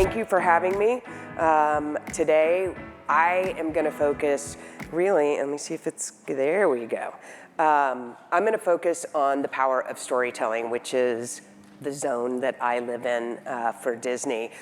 Thank you for having me. Today, I am going to focus really, let me see if it's, there we go. I'm going to focus on the power of storytelling, which is the zone that I live in for Disney.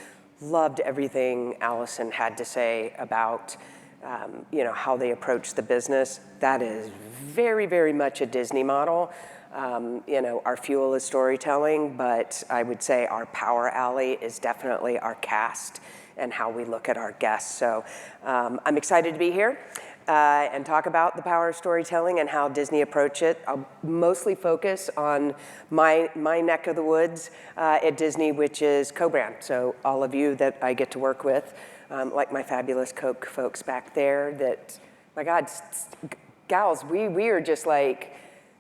Loved everything Allison had to say about how they approach the business. That is very, very much a Disney model. Our fuel is storytelling, but I would say our power alley is definitely our cast and how we look at our guests. So I'm excited to be here and talk about the power of storytelling and how Disney approach it. I'll mostly focus on my neck of the woods at Disney, which is co-brand. So all of you that I get to work with, like my fabulous Coke folks back there that, my God, gals, we are just like,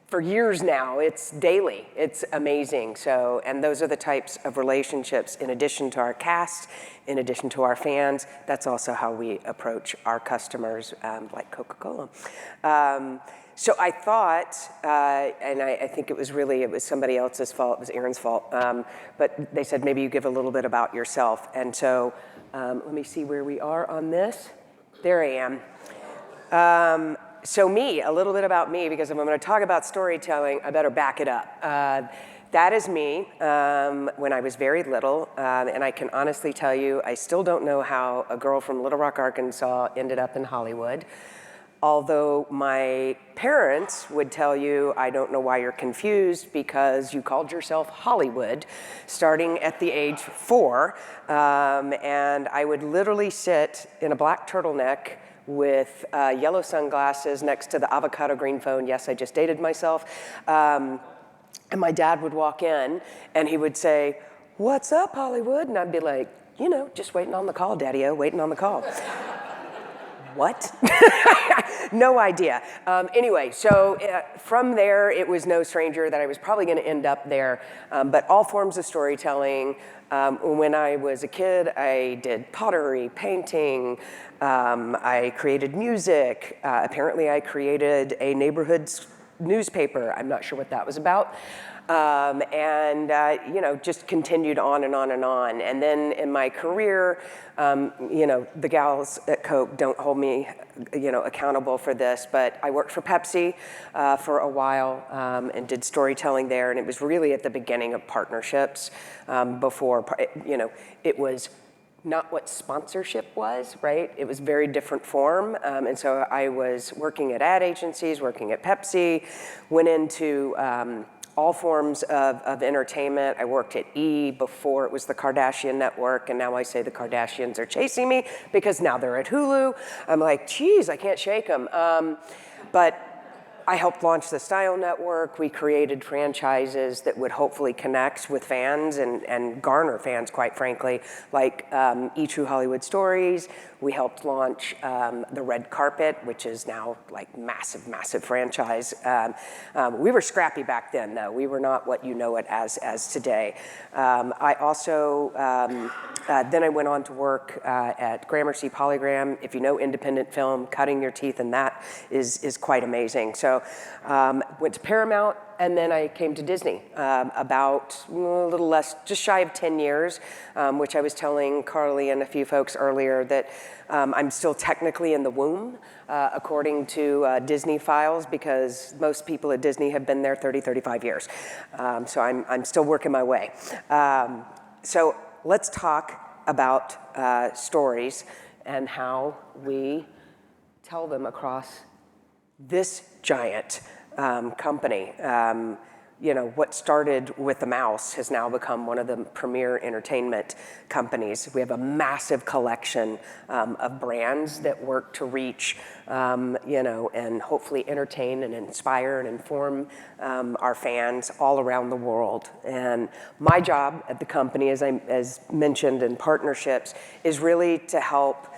for years now, it's daily, it's amazing. So, and those are the types of relationships, in addition to our cast, in addition to our fans, that's also how we approach our customers, like Coca-Cola. So I thought, and I think it was somebody else's fault, it was Aaron's fault, but they said maybe you give a little bit about yourself. And so let me see where we are on this. There I am. So a little bit about me, because if I'm going to talk about storytelling, I better back it up. That is me when I was very little, and I can honestly tell you, I still don't know how a girl from Little Rock, Arkansas ended up in Hollywood. Although my parents would tell you, I don't know why you're confused, because you called yourself Hollywood starting at the age 4, and I would literally sit in a black turtleneck with yellow sunglasses next to the avocado green phone. Yes, I just dated myself. And my dad would walk in and he would say, "What's up, Hollywood?" And I'd be like, just waiting on the call, Daddy-o, waiting on the call. What? No idea. Anyway, so from there, it was no stranger that I was probably going to end up there. But all forms of storytelling. When I was a kid, I did pottery, painting. I created music. Apparently, I created a neighborhood newspaper. I'm not sure what that was about. Just continued on and on and on. And then in my career, the gals at Coke don't hold me, accountable for this, but I worked for Pepsi for a while and did storytelling there. And it was really at the beginning of partnerships before, it was not what sponsorship was, right? It was very different form. And so I was working at ad agencies, working at Pepsi, went into all forms of entertainment. I worked at E! Before it was the Kardashian Network, and now I say the Kardashians are chasing me because now they're at Hulu. I'm like, geez, I can't shake them. But I helped launch the Style Network. We created franchises that would hopefully connect with fans and garner fans, quite frankly, like E! True Hollywood Stories. We helped launch the Red Carpet, which is now like massive, massive franchise. We were scrappy back then, though. We were not what you know it as today. I also, then I went on to work at Gramercy Polygram. If you know independent film, cutting your teeth in that is quite amazing. So went to Paramount, and then I came to Disney about a little less, just shy of 10 years, which I was telling Carly and a few folks earlier that I'm still technically in the womb, according to Disney files, because most people at Disney have been there 30, 35 years. So I'm still working my way. So let's talk about stories and how we tell them across this giant company. What started with the mouse has now become one of the premier entertainment companies. We have a massive collection of brands that work to reach, and hopefully entertain and inspire and inform our fans all around the world. And my job at the company, as mentioned in partnerships, is really to help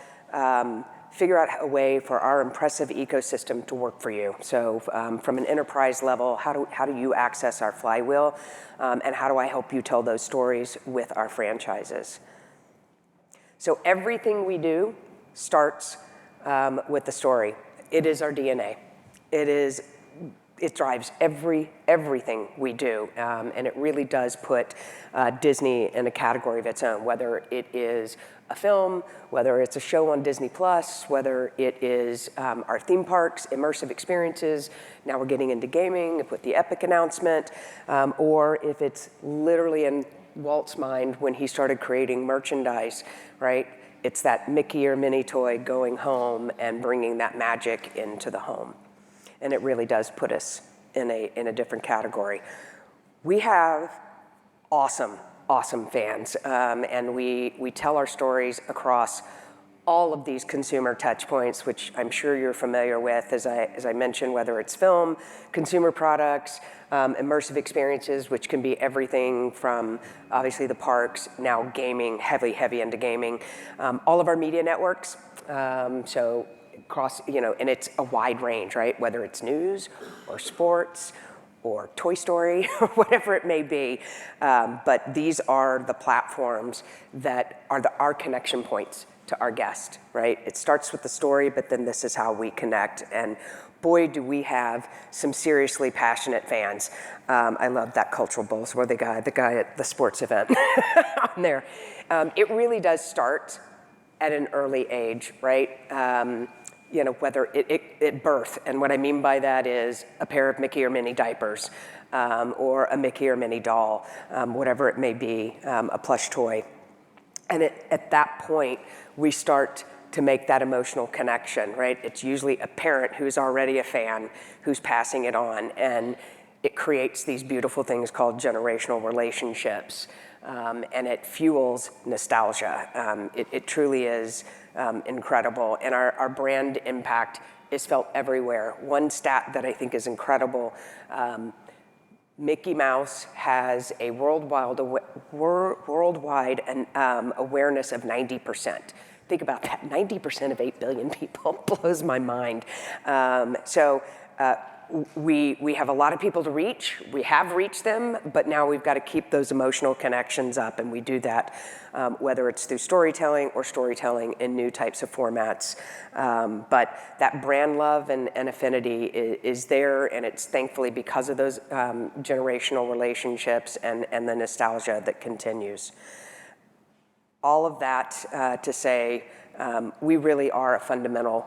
figure out a way for our impressive ecosystem to work for you. So from an enterprise level, how do you access our flywheel? And how do I help you tell those stories with our franchises? So everything we do starts with the story. It is our DNA. It is it drives everything we do, and it really does put Disney in a category of its own, whether it is a film, whether it's a show on Disney Plus, whether it is our theme parks, immersive experiences. Now we're getting into gaming with the Epic announcement, or if it's literally in Walt's mind when he started creating merchandise, right? It's that Mickey or Minnie toy going home and bringing that magic into the home. And it really does put us in a different category. We have awesome fans, and we tell our stories across all of these consumer touch points, which I'm sure you're familiar with, as I mentioned, whether it's film, consumer products, immersive experiences, which can be everything from obviously the parks, now gaming, heavy into gaming, all of our media networks, so across, and it's a wide range, right? Whether it's news or sports or Toy Story or whatever it may be, but these are the platforms that are our connection points to our guest, right? It starts with the story, but then this is how we connect. And boy, do we have some seriously passionate fans. I love that cultural bowls where the guy at the sports event on there. It really does start at an early age, right? Whether it birth, and what I mean by that is a pair of Mickey or Minnie diapers, or a Mickey or Minnie doll, whatever it may be, a plush toy. And at that point, we start to make that emotional connection, right? It's usually a parent who's already a fan who's passing it on, and it creates these beautiful things called generational relationships, and it fuels nostalgia. It truly is incredible, and our brand impact is felt everywhere. One stat that I think is incredible, Mickey Mouse has a worldwide awareness of 90%. Think about that, 90% of 8 billion people blows my mind. We have a lot of people to reach. We have reached them, but now we've got to keep those emotional connections up, and we do that whether it's through storytelling or storytelling in new types of formats. But that brand love and affinity is there, and it's thankfully because of those generational relationships and the nostalgia that continues. All of that to say, we really are a fundamental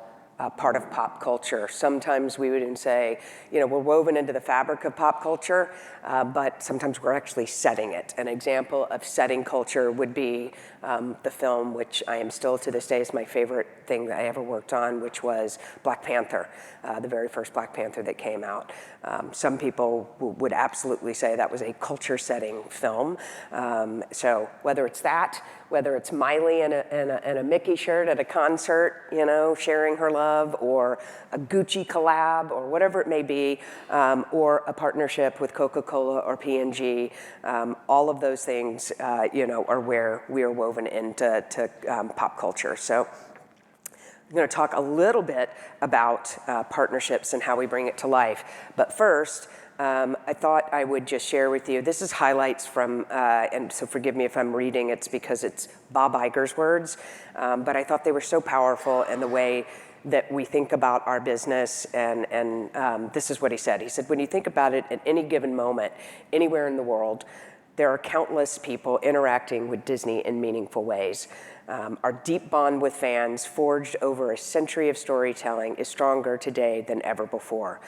part of pop culture. Sometimes we would even say, we're woven into the fabric of pop culture, but sometimes we're actually setting it. An example of setting culture would be the film, which I am still to this day is my favorite thing that I ever worked on, which was Black Panther, the very first Black Panther that came out. Some people would absolutely say that was a culture-setting film. So whether it's that, whether it's Miley in a Mickey shirt at a concert, sharing her love, or a Gucci collab, or whatever it may be, or a partnership with Coca-Cola or P&G, all of those things, are where we are woven into pop culture. So I'm going to talk a little bit about partnerships and how we bring it to life. But first, I thought I would just share with you, this is highlights from, and so forgive me if I'm reading, it's because it's Bob Iger's words, but I thought they were so powerful in the way that we think about our business, and this is what he said. He said, when you think about it, at any given moment, anywhere in the world, there are countless people interacting with Disney in meaningful ways. Our deep bond with fans, forged over a century of storytelling, is stronger today than ever before.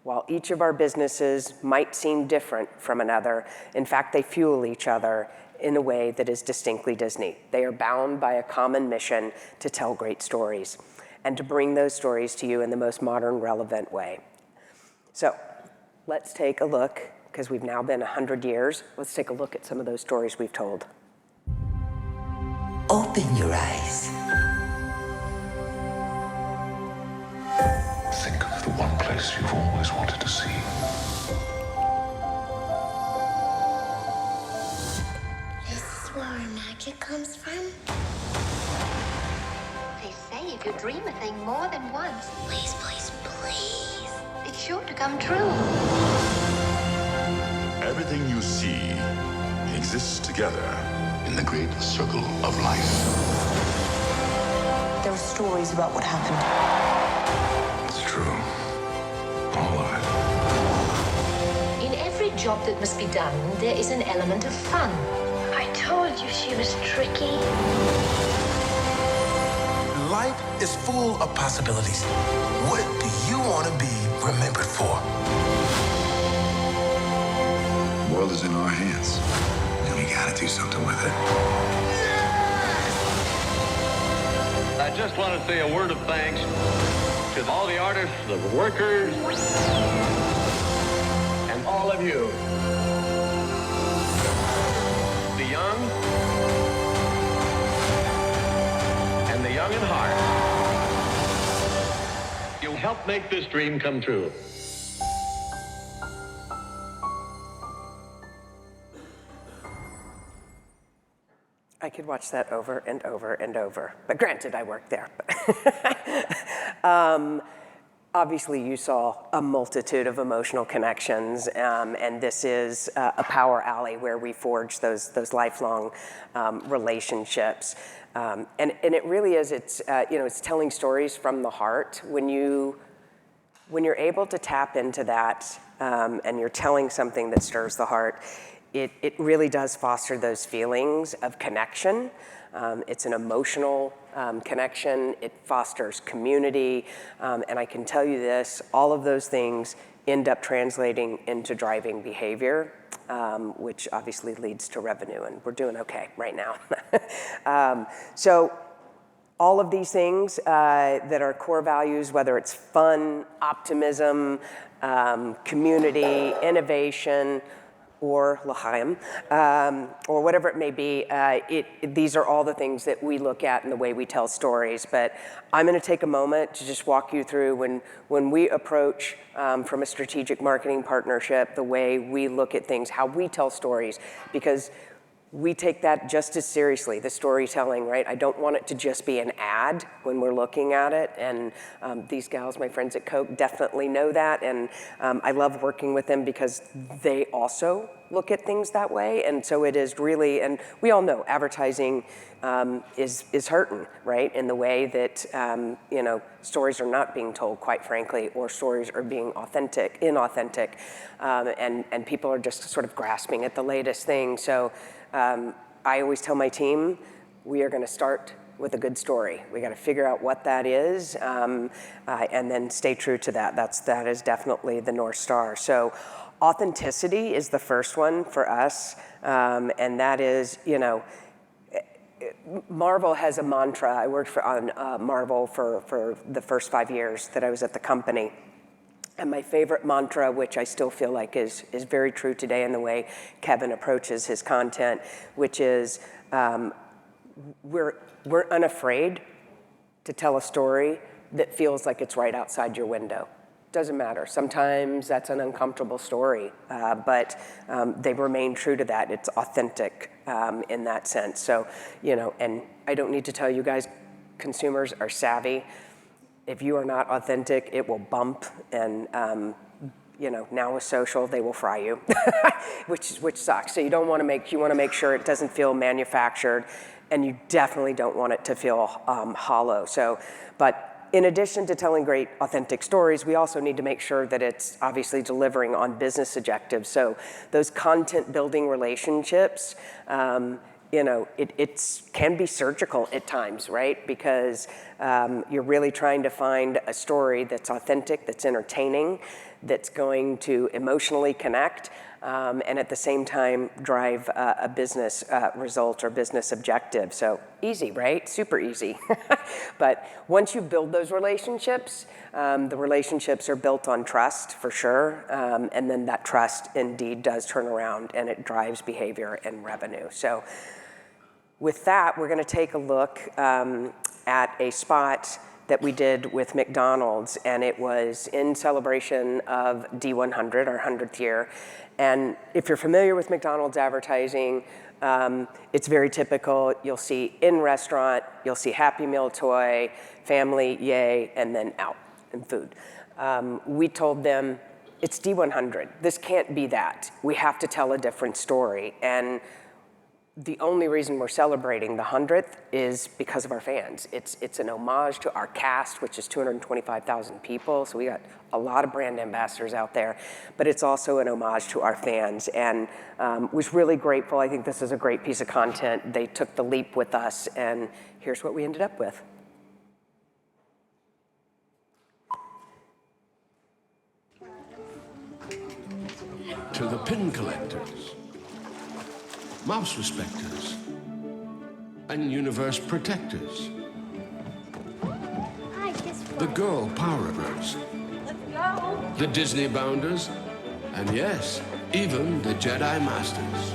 While each of our businesses might seem different from another, in fact, they fuel each other in a way that is distinctly Disney. They are bound by a common mission to tell great stories and to bring those stories to you in the most modern, relevant way. So let's take a look, because we've now been 100 years, let's take a look at some of those stories we've told. Open your eyes. Think of the one place you've always wanted to see. This is where our magic comes from? They say if you dream a thing more than once, Please, please, please. it's sure to come true. Everything you see exists together. In the great circle of life. There are stories about what happened. It's true. All of it. job that must be done, there is an element of fun. I told you she was tricky. Life is full of possibilities. What do you want to be remembered for? The world is in our hands, and we gotta do something with it. I just want to say a word of thanks to all the artists, the workers, and all of you. The young and the young in heart. You helped make this dream come true. I could watch that over and over and over, but granted, I worked there. Obviously, you saw a multitude of emotional connections, and this is a power alley where we forge those lifelong relationships. And it really is. It's it's telling stories from the heart. When you're able to tap into that, and you're telling something that stirs the heart, it really does foster those feelings of connection. It's an emotional connection. It fosters community. And I can tell you this, all of those things end up translating into driving behavior, which obviously leads to revenue. And we're doing okay right now. So all of these things that are core values, whether it's fun, optimism, community, innovation, or l'chaim, or whatever it may be, these are all the things that we look at in the way we tell stories. But I'm gonna take a moment to just walk you through when we approach from a strategic marketing partnership, the way we look at things, how we tell stories, because we take that just as seriously, the storytelling, right? I don't want it to just be an ad when we're looking at it. And these gals, my friends at Coke, definitely know that. And I love working with them because they also look at things that way. And so it is really, and we all know advertising is hurting, right? In the way that, stories are not being told, quite frankly, or stories are being inauthentic. And people are just sort of grasping at the latest thing. So I always tell my team, we are gonna start with a good story. We gotta figure out what that is, and then stay true to that. That is definitely the North Star. So authenticity is the first one for us, and that is, Marvel has a mantra. I worked on Marvel for the first 5 years that I was at the company. And my favorite mantra, which I still feel like is very true today in the way Kevin approaches his content, which is we're unafraid to tell a story that feels like it's right outside your window. Doesn't matter. Sometimes that's an uncomfortable story, but they remain true to that. It's authentic in that sense. So, and I don't need to tell you guys, consumers are savvy. If you are not authentic, it will bump, and now with social, they will fry you, which sucks. So you want to make sure it doesn't feel manufactured, and you definitely don't want it to feel hollow. So, but in addition to telling great authentic stories, we also need to make sure that it's obviously delivering on business objectives. So those content building relationships, it can be surgical at times, right? Because you're really trying to find a story that's authentic, that's entertaining, that's going to emotionally connect, and at the same time drive a business result or business objective. So easy, right? Super easy. But once you build those relationships, the relationships are built on trust for sure, and then that trust indeed does turn around and it drives behavior and revenue. So with that, we're going to take a look at a spot that we did with McDonald's, and it was in celebration of D100, our 100th year. And if you're familiar with McDonald's advertising, it's very typical. You'll see in restaurant, you'll see Happy Meal toy, family, yay, and then out and food. We told them, it's D100. This can't be that. We have to tell a different story. And the only reason we're celebrating the 100th is because of our fans. It's an homage to our cast, which is 225,000 people, so we got a lot of brand ambassadors out there, but it's also an homage to our fans, and was really grateful. I think this is a great piece of content. They took the leap with us, and here's what we ended up with. To the pin collectors, mouse respecters, and universe protectors. Hi, guess what? The girl power-uppers. Let's go. The Disney bounders, and yes, even the Jedi Masters.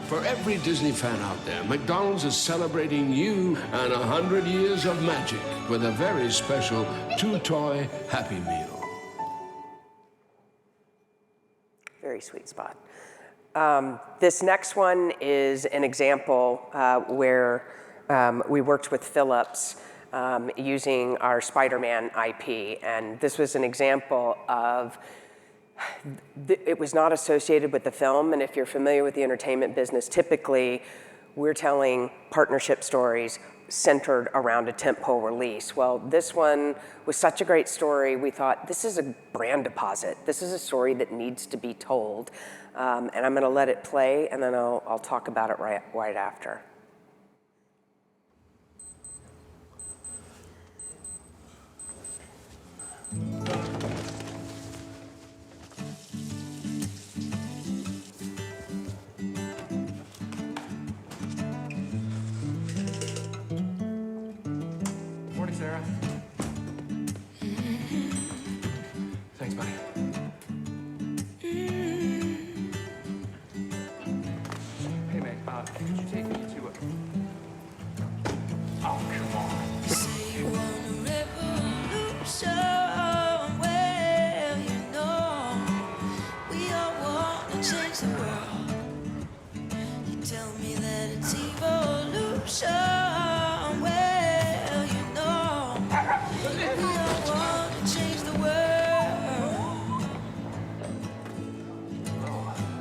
For every Disney fan out there, McDonald's is celebrating you and 100 years of magic with a very special 2-toy Happy Meal. Very sweet spot. This next one is an example where we worked with Philips using our Spider-Man IP, and this was an example of, it was not associated with the film, and if you're familiar with the entertainment business, typically we're telling partnership stories centered around a tentpole release. Well, this one was such a great story, we thought, this is a brand deposit. This is a story that needs to be told. And I'm gonna let it play, and then I'll talk about it right after. Morning, Sarah. Thanks, buddy. Hey, mate, could you take me to a... Oh, come on. Say you want a revolution, well, you know, we all want to change the world. You tell me that it's evolution, well, you know, we all want to change the world.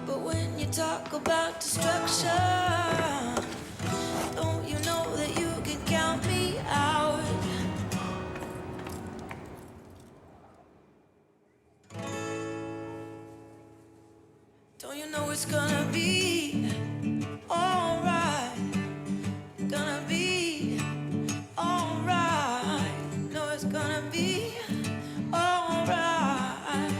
But when you talk about destruction, don't you know that you can count me out? Don't you know it's gonna be alright? Gonna be alright. No, it's gonna be alright.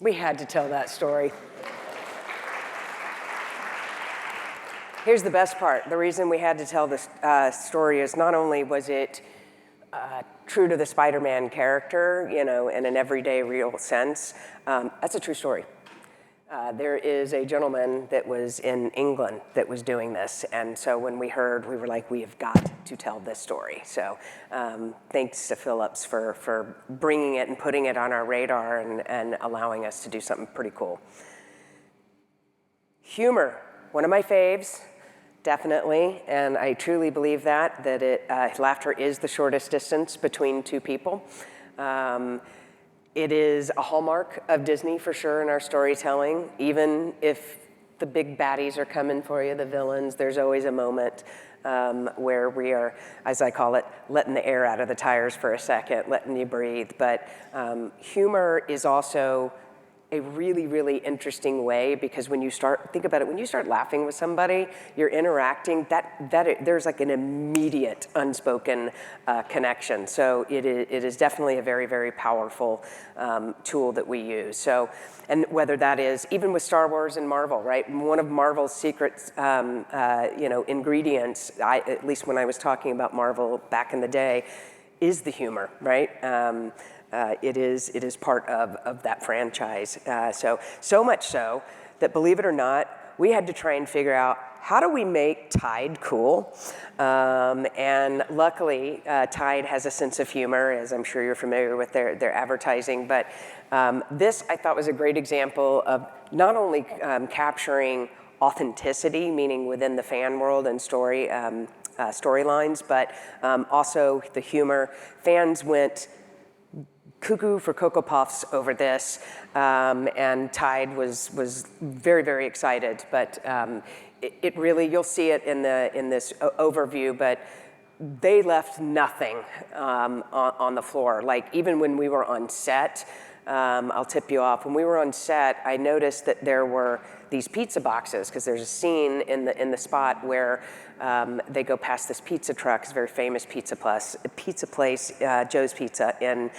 We had to tell that story. Here's the best part. The reason we had to tell this story is not only was it true to the Spider-Man character, you know, in an everyday real sense, that's a true story. There is a gentleman that was in England that was doing this, and so when we heard, we were like, we have got to tell this story. So thanks to Philips for bringing it and putting it on our radar and allowing us to do something pretty cool. Humor, one of my faves, definitely, and I truly believe that laughter is the shortest distance between two people. It is a hallmark of Disney for sure in our storytelling. Even if the big baddies are coming for you, the villains, there's always a moment where we are, as I call it, letting the air out of the tires for a second, letting you breathe. But humor is also a really, really interesting way, because when you start, think about it, when you start laughing with somebody, you're interacting, there's like an immediate unspoken connection. So it is definitely a very, very powerful tool that we use. So, and whether that is, even with Star Wars and Marvel, right? One of Marvel's secret ingredients, at least when I was talking about Marvel back in the day, is the humor, right? It is part of that franchise. So much so that, believe it or not, we had to try and figure out, how do we make Tide cool? And luckily, Tide has a sense of humor, as I'm sure you're familiar with their advertising. But this, I thought, was a great example of not only capturing authenticity, meaning within the fan world and storylines, but also the humor. Fans went cuckoo for Cocoa Puffs over this, and Tide was very, very excited. But it really, you'll see it in this overview, but they left nothing on the floor. Like even when we were on set, I'll tip you off. When we were on set, I noticed that there were these pizza boxes, because there's a scene in the spot where they go past this pizza truck. It's a very famous pizza place, Joe's Pizza in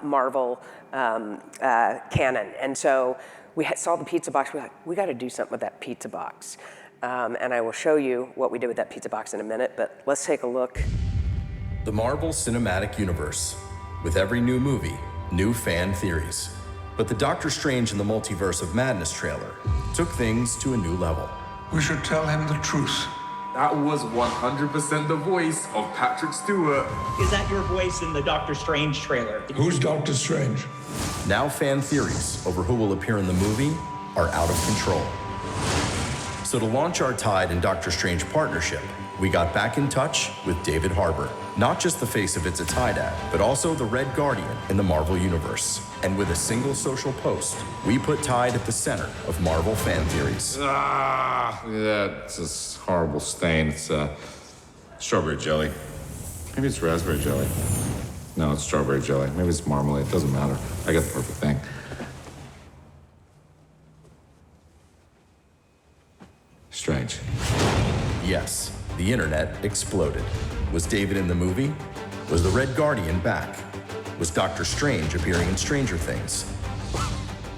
Marvel canon. And so we saw the pizza box. We're like, we got to do something with that pizza box. And I will show you what we did with that pizza box in a minute, but let's take a look. The Marvel Cinematic Universe. With every new movie, new fan theories. But the Doctor Strange in the Multiverse of Madness trailer took things to a new level. We should tell him the truth. That was 100% the voice of Patrick Stewart. Is that your voice in the Doctor Strange trailer? Who's Doctor Strange? Now fan theories over who will appear in the movie are out of control. So to launch our Tide and Doctor Strange partnership, we got back in touch with David Harbour. Not just the face of It's a Tide ad, but also the Red Guardian in the Marvel Universe. And with a single social post, we put Tide at the center of Marvel fan theories. That's a horrible stain. It's strawberry jelly. Maybe it's raspberry jelly. No, it's strawberry jelly. Maybe it's marmalade. It doesn't matter. I got the perfect thing. Strange. Yes, the internet exploded. Was David in the movie? Was the Red Guardian back? Was Doctor Strange appearing in Stranger Things?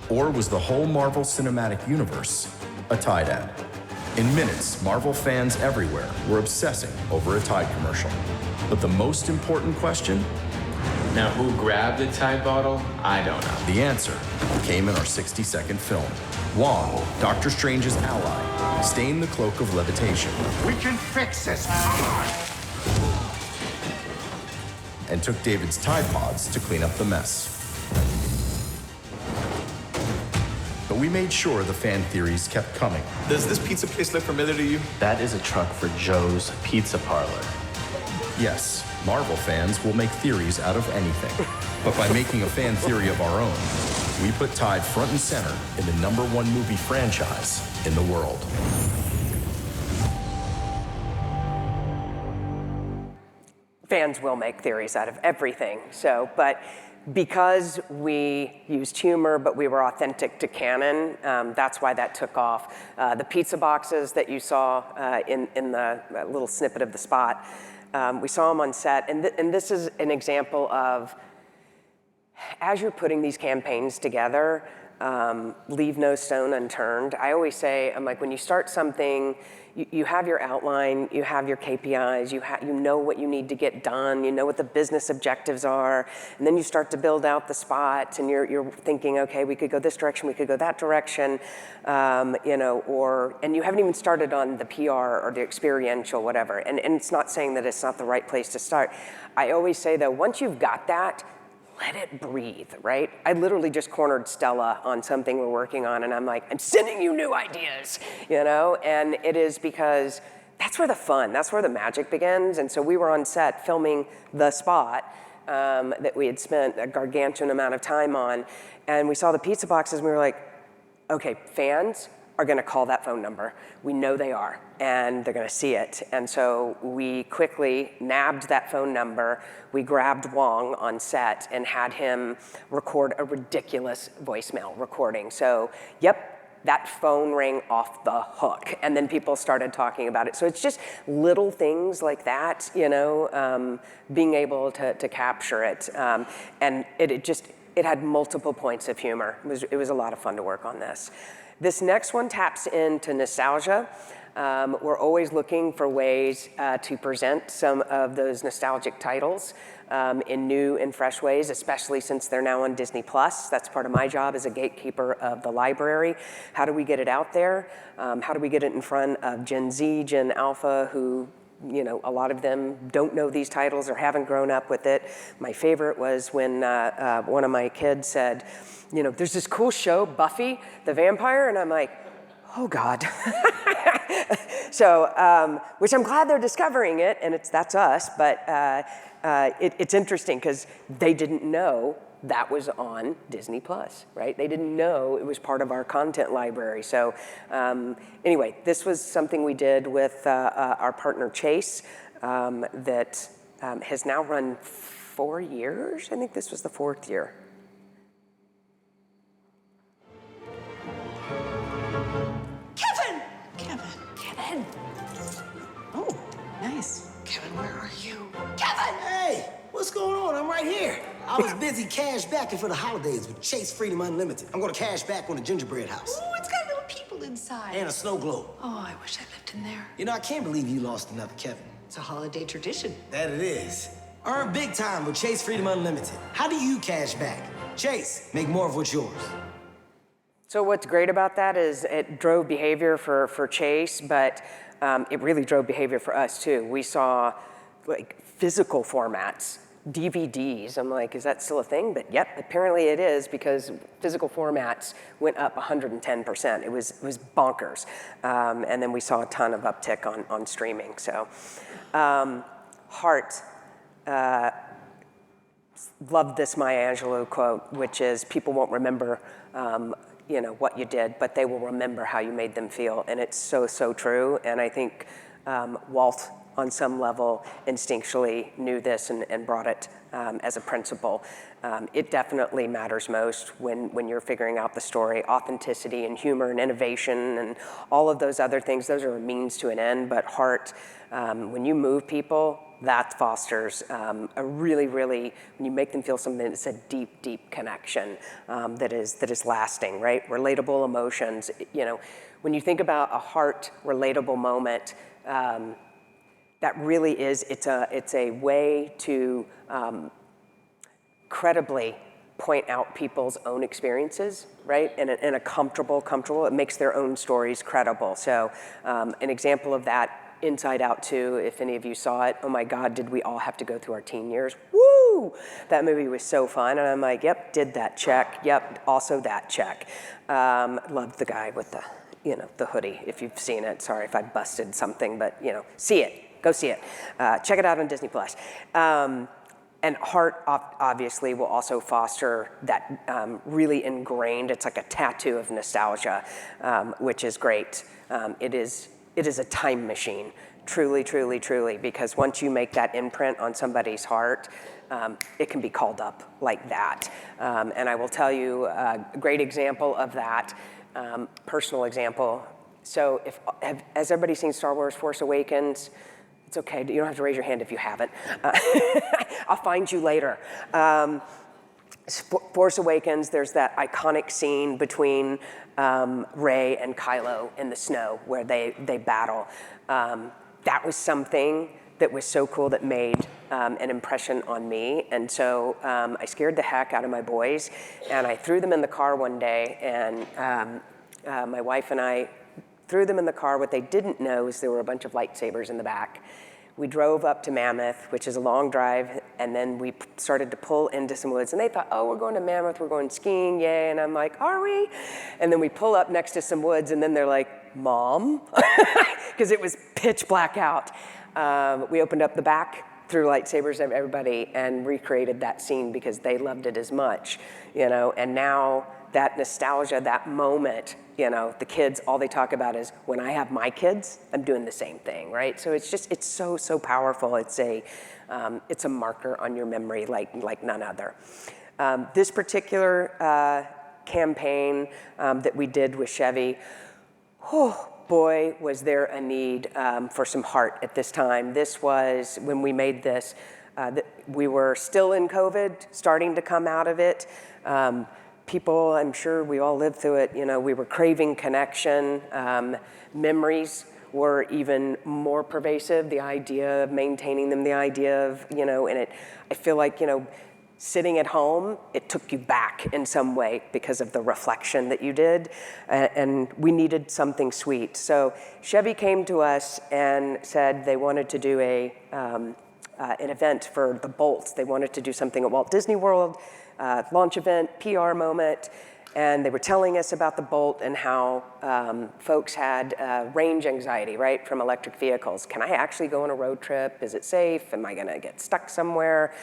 Or was the whole Marvel Cinematic Universe a Tide ad? In minutes, Marvel fans everywhere were obsessing over a Tide commercial. But the most important question? Now, who grabbed the Tide bottle? I don't know. The answer came in our 60-second film. Wong, Doctor Strange's ally, stained the cloak of levitation. We can fix this. And took David's Tide Pods to clean up the mess. But we made sure the fan theories kept coming. Does this pizza place look familiar to you? That is a truck for Joe's Pizza Parlor. Yes, Marvel fans will make theories out of anything. But by making a fan theory of our own, we put Tide front and center in the #1 movie franchise in the world. Fans will make theories out of everything. So, but because we used humor, but we were authentic to canon, that's why that took off. The pizza boxes that you saw in the little snippet of the spot, we saw them on set, and this is an example of, as you're putting these campaigns together, leave no stone unturned. I always say, I'm like, when you start something, you have your outline, you have your KPIs, you know what you need to get done, you know what the business objectives are, and then you start to build out the spots, and you're thinking, okay, we could go this direction, we could go that direction, you know, and you haven't even started on the PR or the experiential, whatever. And it's not saying that it's not the right place to start. I always say though, once you've got that, let it breathe, right? I literally just cornered Stella on something we're working on, and I'm like, I'm sending you new ideas, you know? And it is because that's where the fun, that's where the magic begins. And so we were on set filming the spot that we had spent a gargantuan amount of time on, and we saw the pizza boxes, and we were like, okay, fans are gonna call that phone number. We know they are, and they're gonna see it. And so we quickly nabbed that phone number. We grabbed Wong on set and had him record a ridiculous voicemail recording. So, yep, that phone rang off the hook. And then people started talking about it. So it's just little things like that, you know, being able to capture it. And it had multiple points of humor. It was a lot of fun to work on this. This next one taps into nostalgia. We're always looking for ways to present some of those nostalgic titles in new and fresh ways, especially since they're now on Disney+. That's part of my job as a gatekeeper of the library. How do we get it out there? How do we get it in front of Gen Z, Gen Alpha, who, you know, a lot of them don't know these titles or haven't grown up with it. My favorite was when one of my kids said, you know, there's this cool show, Buffy the Vampire, and I'm like, oh God. So, which I'm glad they're discovering it, and that's us, but it's interesting because they didn't know that was on Disney Plus, right? They didn't know it was part of our content library. So anyway, this was something we did with our partner Chase that has now run 4 years. I think this was the 4th year. Kevin! Kevin! Oh, nice. Kevin, where are you? Kevin! Hey, what's going on? I'm right here. I was busy cash backing for the holidays with Chase Freedom Unlimited. I'm gonna cash back on the gingerbread house. Oh, it's got little people inside. And a snow globe. Oh, I wish I lived in there. You know, I can't believe you lost another Kevin. It's a holiday tradition. That it is. Earn big time with Chase Freedom Unlimited. How do you cash back? Chase, make more of what's yours. So what's great about that is it drove behavior for Chase, but it really drove behavior for us too. We saw like physical formats, DVDs. I'm like, is that still a thing? But yep, apparently it is because physical formats went up 110%. It was bonkers. And then we saw a ton of uptick on streaming. So Heart, loved this Maya Angelou quote, which is people won't remember what you did, but they will remember how you made them feel. And it's so true. And I think Walt, on some level, instinctually knew this and brought it as a principle. It definitely matters most when you're figuring out the story. Authenticity and humor and innovation and all of those other things, those are a means to an end, but heart, when you move people, that fosters a really, when you make them feel something, it's a deep connection that is lasting, right? Relatable emotions. When you think about a heart relatable moment, that really is, it's a way to credibly point out people's own experiences, right? In a comfortable, it makes their own stories credible. So an example of that, Inside Out 2, if any of you saw it, oh my God, did we all have to go through our teen years? Woo! That movie was so fun, and I'm like, yep, did that, check. Yep, also that, check. Loved the guy with the hoodie, if you've seen it. Sorry if I busted something, but see it, go see it. Check it out on Disney Plus. And Heart obviously will also foster that really ingrained, it's like a tattoo of nostalgia, which is great. It is a time machine, truly, because once you make that imprint on somebody's heart, it can be called up like that. And I will tell you a great example of that, personal example. So has everybody seen Star Wars Force Awakens? It's okay, you don't have to raise your hand if you haven't. I'll find you later. Force Awakens, there's that iconic scene between Rey and Kylo in the snow where they battle. That was something that was so cool that made an impression on me. And so I scared the heck out of my boys, and I threw them in the car one day, and my wife and I threw them in the car. What they didn't know is there were a bunch of lightsabers in the back. We drove up to Mammoth, which is a long drive, and then we started to pull into some woods. And they thought, oh, we're going to Mammoth, we're going skiing, yay. And I'm like, are we? And then we pull up next to some woods, and then they're like, Mom? Because it was pitch black out. We opened up the back, threw lightsabers at everybody, and recreated that scene because they loved it as much, And now that nostalgia, that moment, the kids, all they talk about is, when I have my kids, I'm doing the same thing, right? So it's so powerful. It's a marker on your memory like none other. This particular campaign that we did with Chevy, oh boy, was there a need for some heart at this time. This was, when we made this, we were still in COVID, starting to come out of it. People, I'm sure we all lived through it, we were craving connection. Memories were even more pervasive, the idea of maintaining them, the idea of, I feel like, sitting at home, it took you back in some way because of the reflection that you did, and we needed something sweet. So Chevy came to us and said they wanted to do an event for the Bolts. They wanted to do something at Walt Disney World, launch event, PR moment, And they were telling us about the Bolt and how folks had range anxiety, right, from electric vehicles. Can I actually go on a road trip? Is it safe? Am I gonna get stuck somewhere?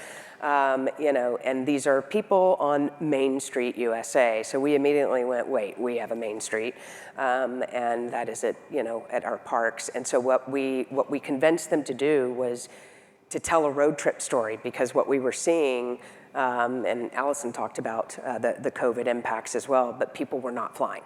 You know, and these are people on Main Street, USA. So we immediately went, wait, we have a Main Street, and that is at, you know, at our parks. And so what we convinced them to do was to tell a road trip story, because what we were seeing, and Allison talked about the COVID impacts as well, but people were not flying.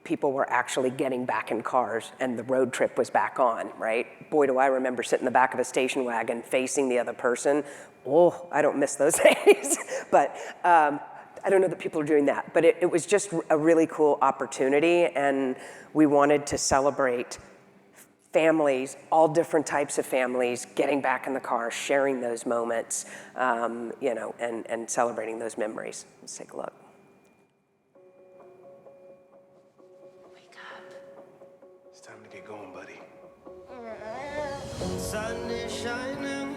People were actually getting back in cars, and the road trip was back on, right? Boy, do I remember sitting in the back of a station wagon facing the other person. Oh, I don't miss those days. But I don't know that people are doing that. But it was just a really cool opportunity, and we wanted to celebrate families, all different types of families, getting back in the car, sharing those moments, you know, and celebrating those memories. Let's take a look. It's time to get going, buddy. Sun is shining,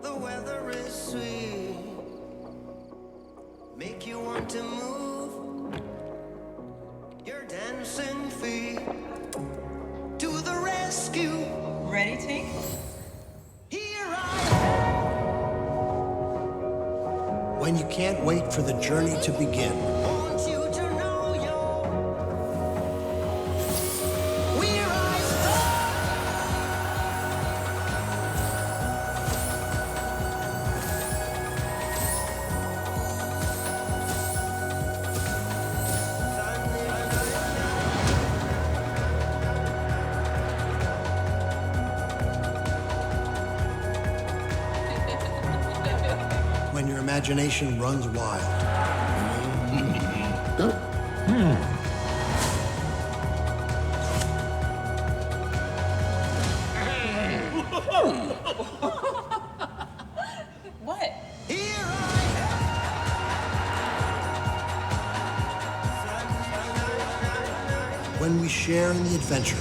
the weather is sweet. Make you want to move your dancing feet to the rescue. Ready, Tink? Here I When you can't wait for the journey to begin, want you to know you're where I when your imagination runs wild. What? When we share in the adventure.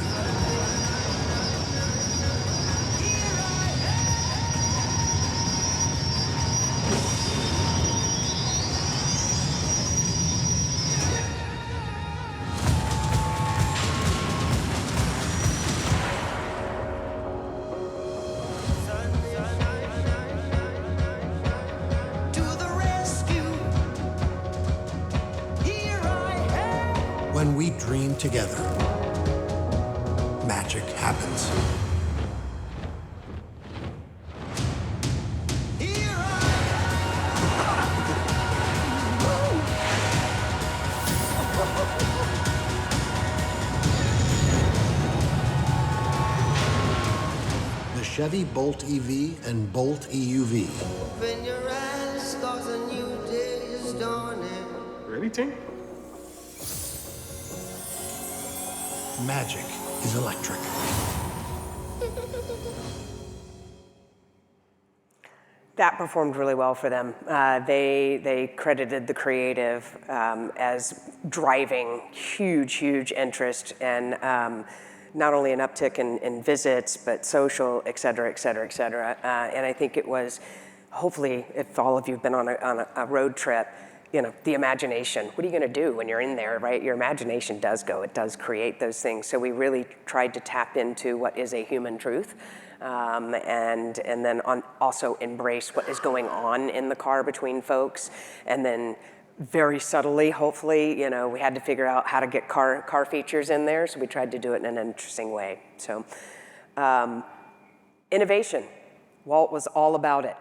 to the rescue. Here I am. When we dream together, magic happens. The Chevy Bolt EV and Bolt EUV. Open your eyes, 'cause a new day is dawning. Really, Tink? Magic is electric. That performed really well for them. They credited the creative as driving huge interest, and not only an uptick in visits, but social, et cetera, et cetera, et cetera. And I think it was, hopefully, if all of you have been on a road trip, you know, the imagination. What are you gonna do when you're in there, right? Your imagination does go, it does create those things. So we really tried to tap into what is a human truth, and then also embrace what is going on in the car between folks. And then very subtly, hopefully, you know, we had to figure out how to get car features in there, so we tried to do it in an interesting way. So innovation, Walt was all about it.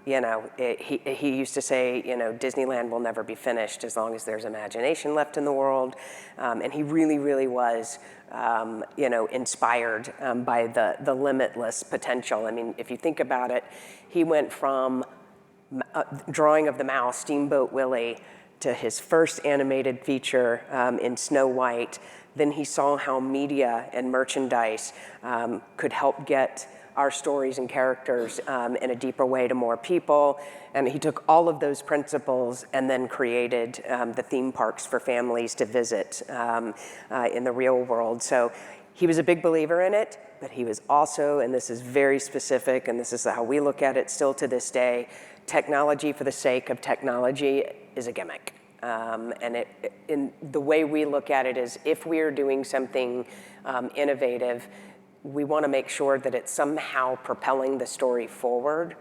You know, he used to say, you know, Disneyland will never be finished as long as there's imagination left in the world. And he really was, you know, inspired by the limitless potential. I mean, if you think about it, he went from drawing of the mouse, Steamboat Willie, to his first animated feature in Snow White. Then he saw how media and merchandise could help get our stories and characters in a deeper way to more people. And he took all of those principles and then created the theme parks for families to visit in the real world. So he was a big believer in it, but he was also, and this is very specific, and this is how we look at it still to this day, technology for the sake of technology is a gimmick. And in the way we look at it is if we're doing something innovative, we want to make sure that it's somehow propelling the story forward,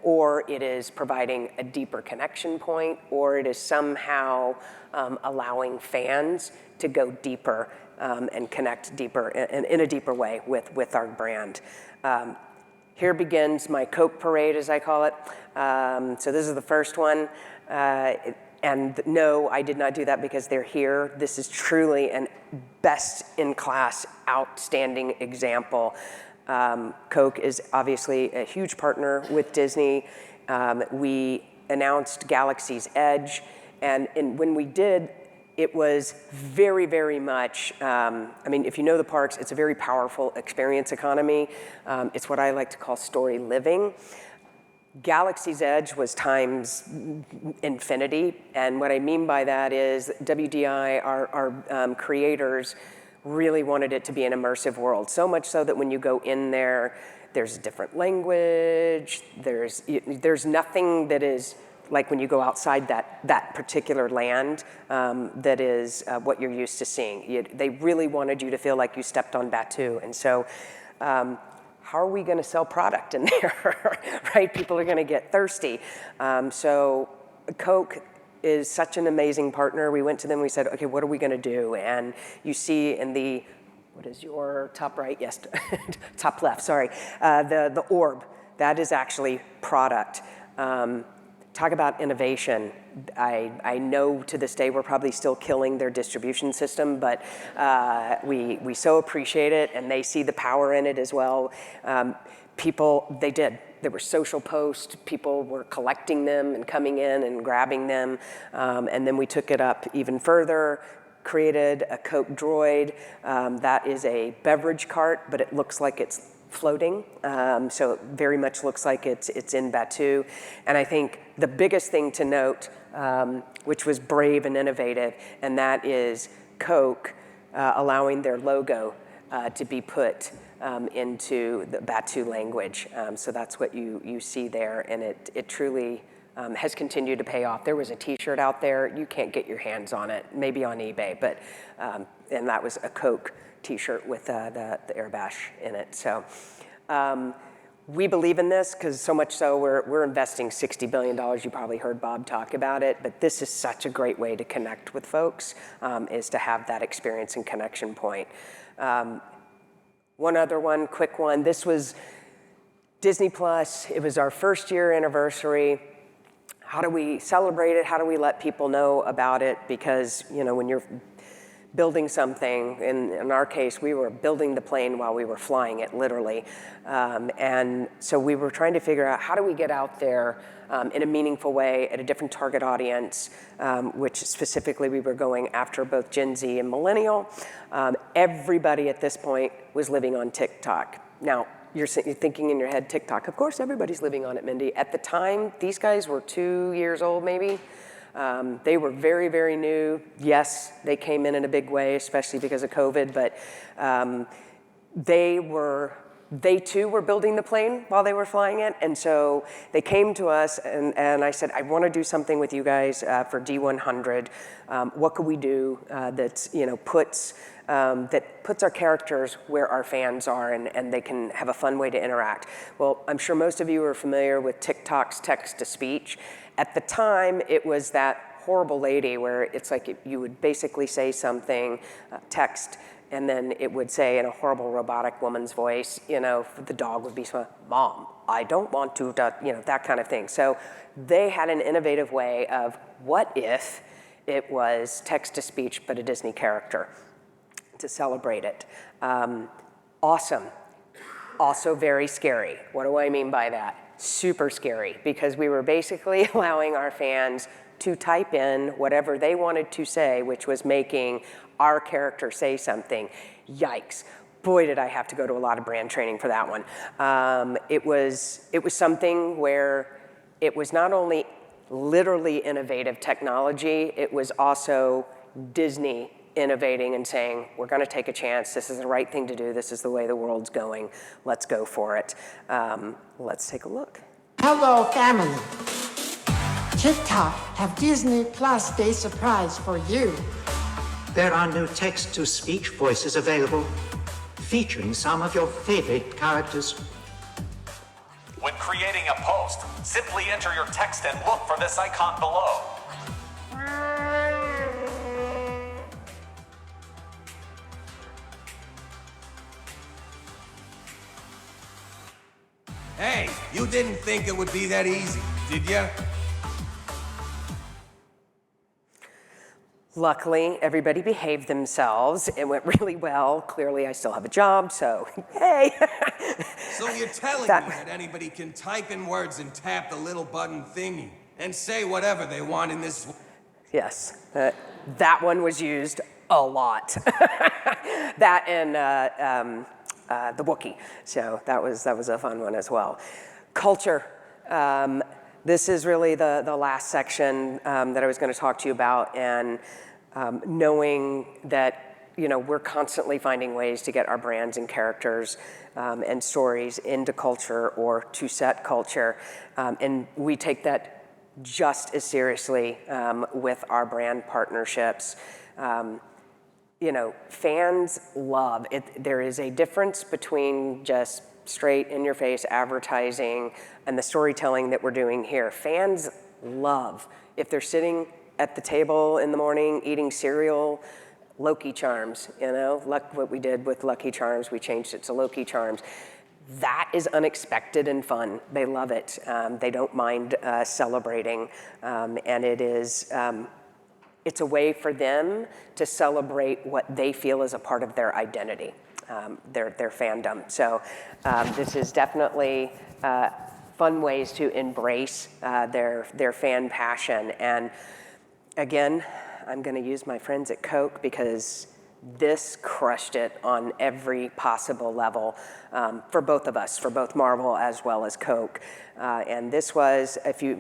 or it is providing a deeper connection point, or it is somehow allowing fans to go deeper and connect deeper in a deeper way with our brand. Here begins my Coke parade, as I call it. So this is the first one. And no, I did not do that because they're here. This is truly an best-in-class, outstanding example. Coke is obviously a huge partner with Disney. We announced Galaxy's Edge, and when we did, it was very, very much, I mean, if you know the parks, it's a very powerful experience economy. It's what I like to call story living. Galaxy's Edge was times infinity, and what I mean by that is WDI, our creators, really wanted it to be an immersive world, so much so that when you go in there, there's a different language, there's nothing that is like when you go outside that particular land that is what you're used to seeing. They really wanted you to feel like you stepped on Batuu, and so how are we going to sell product in there, right? People are going to get thirsty. So Coke is such an amazing partner. We went to them, we said, okay, what are we going to do? And you see in the, what is your top right? Yes, top left, sorry. The orb, that is actually product. Talk about innovation. I know to this day we're probably still killing their distribution system, but we so appreciate it, and they see the power in it as well. There were social posts, people were collecting them and coming in and grabbing them, and then we took it up even further, created a Coke droid. That is a beverage cart, but it looks like it's floating, so it very much looks like it's in Batuu. And I think the biggest thing to note, which was brave and innovative, and that is Coke allowing their logo to be put into the Batuu language. So that's what you see there, and it truly has continued to pay off. There was a T-shirt out there. You can't get your hands on it, maybe on eBay, but and that was a Coke T-shirt with the Airbash in it. So we believe in this because so much so we're investing $60 billion. You probably heard Bob talk about it, but this is such a great way to connect with folks, is to have that experience and connection point. One other one, quick one. This was Disney Plus. It was our first year anniversary. How do we celebrate it? How do we let people know about it? Because, you know, when you're building something, in our case, we were building the plane while we were flying it, literally. And so we were trying to figure out how do we get out there in a meaningful way at a different target audience, which specifically we were going after both Gen Z and millennial. Everybody at this point was living on TikTok. Now, you're thinking in your head, TikTok, of course everybody's living on it, Mindy. At the time, these guys were 2 years old, maybe. They were very, very new. Yes, they came in a big way, especially because of COVID, but they too were building the plane while they were flying it. And so they came to us and I said, I want to do something with you guys for D100. What could we do that's, you know, puts our characters where our fans are and they can have a fun way to interact. Well, I'm sure most of you are familiar with TikTok's text-to-speech. At the time, it was that horrible lady where it's like you would basically say something, text, and then it would say in a horrible robotic woman's voice, you know, the dog would be, Mom, I don't want to, you know, that kind of thing. So they had an innovative way of what if it was text-to-speech but a Disney character to celebrate it. Awesome. Also very scary. What do I mean by that? Super scary, because we were basically allowing our fans to type in whatever they wanted to say, which was making our character say something. Yikes. Boy, did I have to go to a lot of brand training for that one. It was something where it was not only literally innovative technology, it was also Disney innovating and saying, we're going to take a chance. This is the right thing to do. This is the way the world's going. Let's go for it. Let's take a look. Hello, family. TikTok have Disney Plus Day surprise for you. There are new text-to-speech voices available, featuring some of your favorite characters. When creating a post, simply enter your text and look for this icon below. Hey, you didn't think it would be that easy, did ya? Luckily, everybody behaved themselves. It went really well. Clearly, I still have a job, so hey. So you're telling me that anybody can type in words and tap the little button thingy and say whatever they want in this... Yes, that one was used a lot. That and the Wookiee. So that was a fun one as well. Culture. This is really the last section that I was going to talk to you about, and knowing that we're constantly finding ways to get our brands and characters and stories into culture or to set culture, and we take that just as seriously with our brand partnerships. Fans love it. There is a difference between just straight in-your-face advertising and the storytelling that we're doing here. Fans love, if they're sitting at the table in the morning eating cereal, Loki Charms, what we did with Lucky Charms, we changed it to Loki Charms. That is unexpected and fun. They love it. They don't mind celebrating, and it is, it's a way for them to celebrate what they feel is a part of their identity. Their fandom. So this is definitely fun ways to embrace their fan passion. And again, I'm going to use my friends at Coke because this crushed it on every possible level for both of us, for both Marvel as well as Coke. And this was,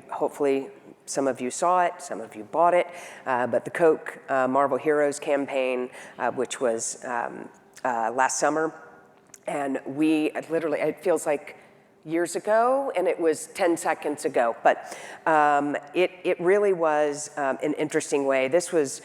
hopefully some of you saw it, some of you bought it, but the Coke Marvel Heroes campaign, which was last summer, and we literally, it feels like years ago, and it was 10 seconds ago, but it really was an interesting way. This was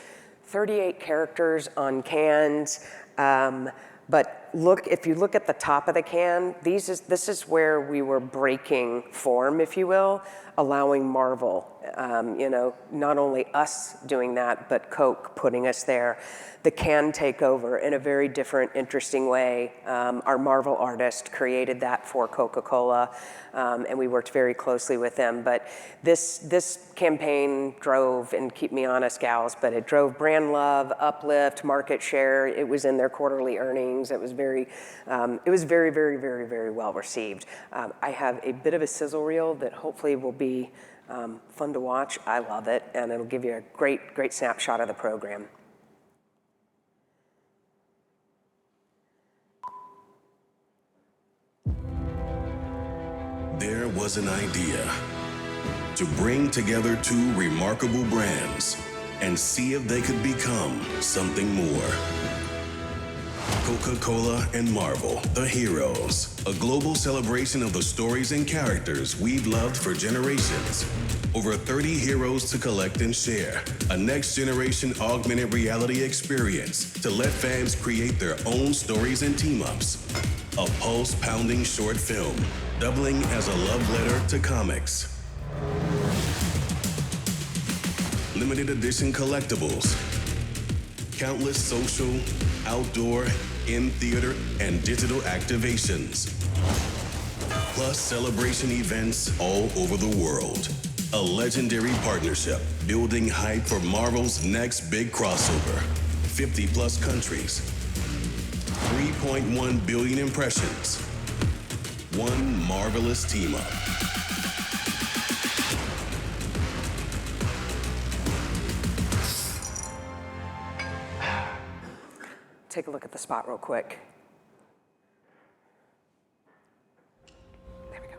38 characters on cans, but if you look at the top of the can, this is where we were breaking form, if you will, allowing Marvel, not only us doing that, but Coke putting us there. The can takeover in a very different, interesting way. Our Marvel artist created that for Coca-Cola, and we worked very closely with them. But this campaign drove, and keep me honest, gals, but it drove brand love, uplift, market share. It was in their quarterly earnings. It was very, very, very, very well received. I have a bit of a sizzle reel that hopefully will be fun to watch. I love it, and it'll give you a great snapshot of the program. There was an idea to bring together two remarkable brands and see if they could become something more. Coca-Cola and Marvel, the Heroes, a global celebration of the stories and characters we've loved for generations. Over 30 heroes to collect and share. A next-generation augmented reality experience to let fans create their own stories and team-ups. A pulse-pounding short film, doubling as a love letter to comics. Limited edition collectibles. Countless social, outdoor, in-theater, and digital activations. Plus celebration events all over the world. A legendary partnership, building hype for Marvel's next big crossover. 50+ countries. 3.1 billion impressions. One marvelous team-up. Take a look at the spot real quick. There we go.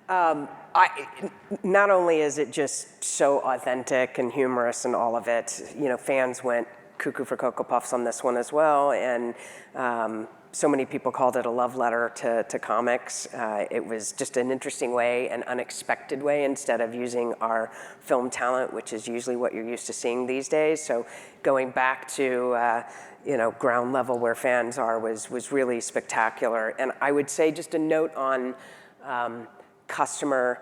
Not only is it just so authentic and humorous and all of it, fans went cuckoo for Cocoa Puffs on this one as well, and so many people called it a love letter to comics. It was just an interesting way, an unexpected way, instead of using our film talent, which is usually what you're used to seeing these days. So going back to ground level where fans are was really spectacular. And I would say just a note on customer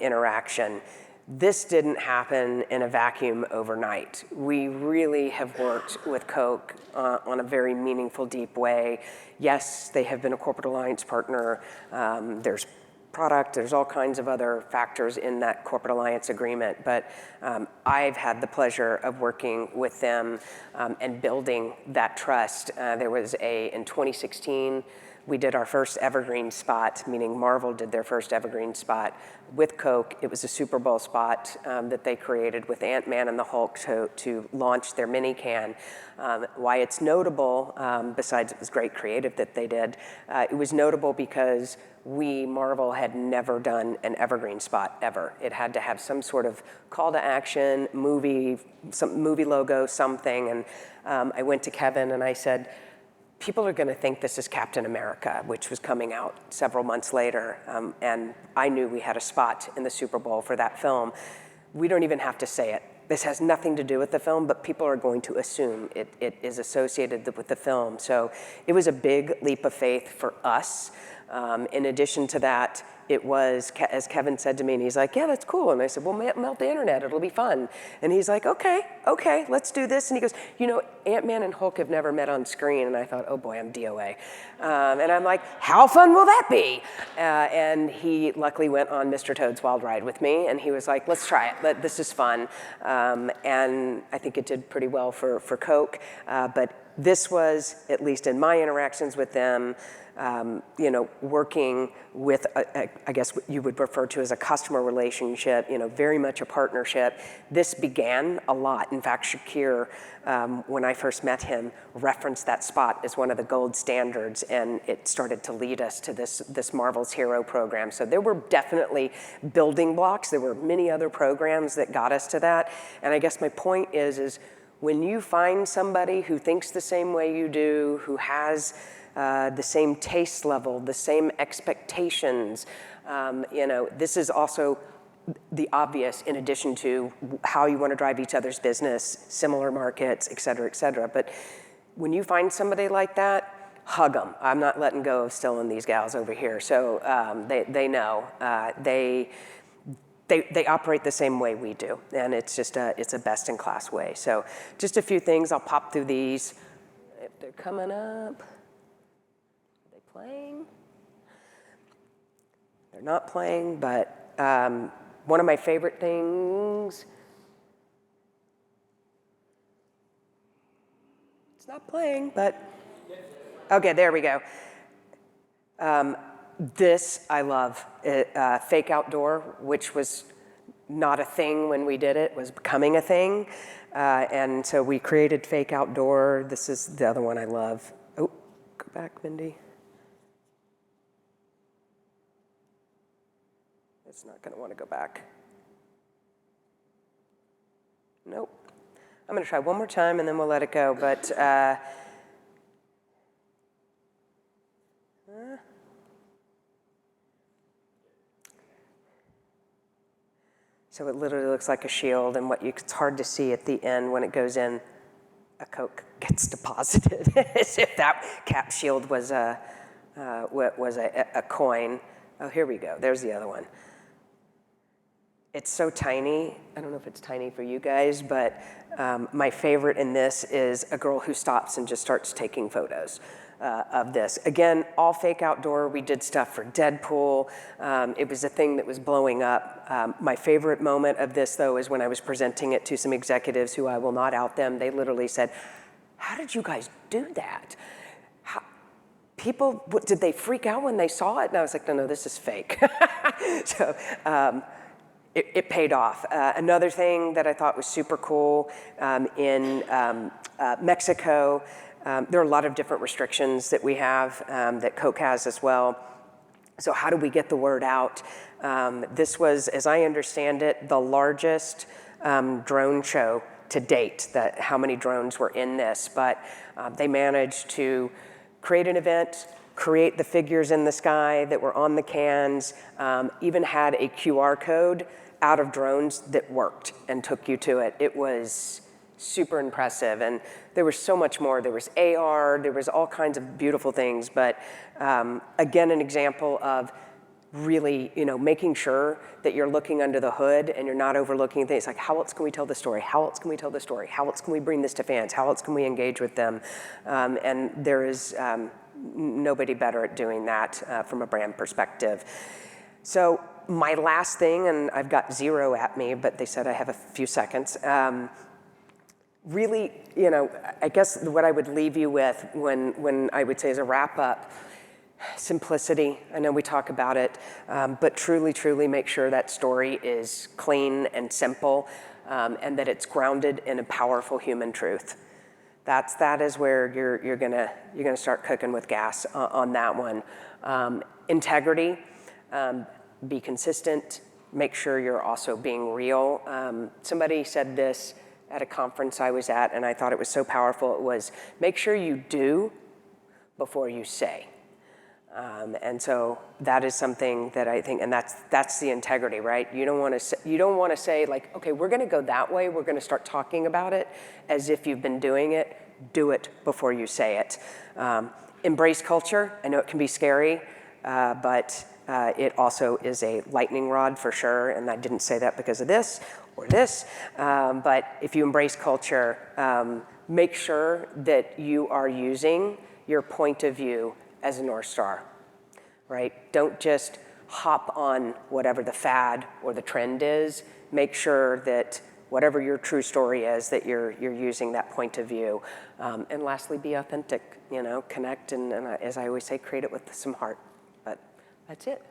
interaction. This didn't happen in a vacuum overnight. We really have worked with Coke on a very meaningful, deep way. Yes, they have been a corporate alliance partner. There's product, there's all kinds of other factors in that corporate alliance agreement, but I've had the pleasure of working with them and building that trust. There was in 2016, we did our first evergreen spot, meaning Marvel did their first evergreen spot with Coke. It was a Super Bowl spot that they created with Ant-Man and the Hulk to launch their mini can. Why it's notable, besides it was great creative that they did, it was notable because Marvel had never done an evergreen spot ever. It had to have some sort of call to action, some movie logo, something. And I went to Kevin and I said, people are going to think this is Captain America, which was coming out several months later. And I knew we had a spot in the Super Bowl for that film. We don't even have to say it. This has nothing to do with the film, but people are going to assume it is associated with the film. So it was a big leap of faith for us. In addition to that, it was, as Kevin said to me, and he's like, yeah, that's cool. And I said, well, melt the internet, it'll be fun. And he's like, okay, let's do this. And he goes, Ant-Man and Hulk have never met on screen. And I thought, oh boy, I'm DOA. And I'm like, how fun will that be? And he luckily went on Mr. Toad's Wild Ride with me. And he was like, let's try it, this is fun. And I think it did pretty well for Coke. But this was, at least in my interactions with them, working with, I guess what you would refer to as a customer relationship, very much a partnership. This began a lot. In fact, Shakir, when I first met him, referenced that spot as one of the gold standards, and it started to lead us to this Marvel's Hero program. So there were definitely building blocks. There were many other programs that got us to that. And I guess my point is when you find somebody who thinks the same way you do, who has the same taste level, the same expectations. This is also the obvious, in addition to how you want to drive each other's business, similar markets, et cetera, But when you find somebody like that, hug them. I'm not letting go of stealing these gals over here. So they know. They operate the same way we do, and it's just it's a best-in-class way. So just a few things. I'll pop through these. If they're coming up. Playing. They're not playing, but one of my favorite things, it's not playing, but, okay, there we go. This I love, Fake Outdoor, which was not a thing when we did it, was becoming a thing. And so we created Fake Outdoor. This is the other one I love. Oh, go back, Mindy. It's not going to want to go back. Nope. I'm going to try one more time and then we'll let it go. But so it literally looks like a shield, and it's hard to see at the end when it goes in. A Coke gets deposited, as if that cap shield was a coin. Oh, here we go. There's the other one. It's so tiny. I don't know if it's tiny for you guys, but my favorite in this is a girl who stops and just starts taking photos of this. Again, all Fake Outdoor. We did stuff for Deadpool. It was a thing that was blowing up. My favorite moment of this, though, is when I was presenting it to some executives who I will not out them. They literally said, how did you guys do that? Did they freak out when they saw it? And I was like, no, this is fake. So it paid off. Another thing that I thought was super cool, in Mexico, there are a lot of different restrictions that we have that Coke has as well. So how do we get the word out? This was, as I understand it, the largest drone show to date, that how many drones were in this, but they managed to create an event, create the figures in the sky that were on the cans, even had a QR code out of drones that worked and took you to it. It was super impressive, and there was so much more. There was AR, there was all kinds of beautiful things, but again, an example of really, making sure that you're looking under the hood and you're not overlooking things like, how else can we tell the story? How else can we tell the story? How else can we bring this to fans? How else can we engage with them? And there is nobody better at doing that from a brand perspective. So my last thing, and I've got 0 at me, but they said I have a few seconds. Really, I guess what I would leave you with when I would say as a wrap up, simplicity. I know we talk about it, but truly make sure that story is clean and simple, and that it's grounded in a powerful human truth. That is where you're gonna start cooking with gas on that one. Integrity, be consistent. Make sure you're also being real. Somebody said this at a conference I was at, and I thought it was so powerful. It was, make sure you do before you say. And so that is something that I think, and that's the integrity, right? You don't want to say like, okay, we're going to go that way. We're going to start talking about it as if you've been doing it. Do it before you say it. Embrace culture. I know it can be scary, but it also is a lightning rod for sure. And I didn't say that because of this or this, but if you embrace culture, make sure that you are using your point of view as a North Star, right? Don't just hop on whatever the fad or the trend is. Make sure that whatever your true story is, that you're using that point of view. And lastly, be authentic, connect, and as I always say, create it with some heart. But that's it.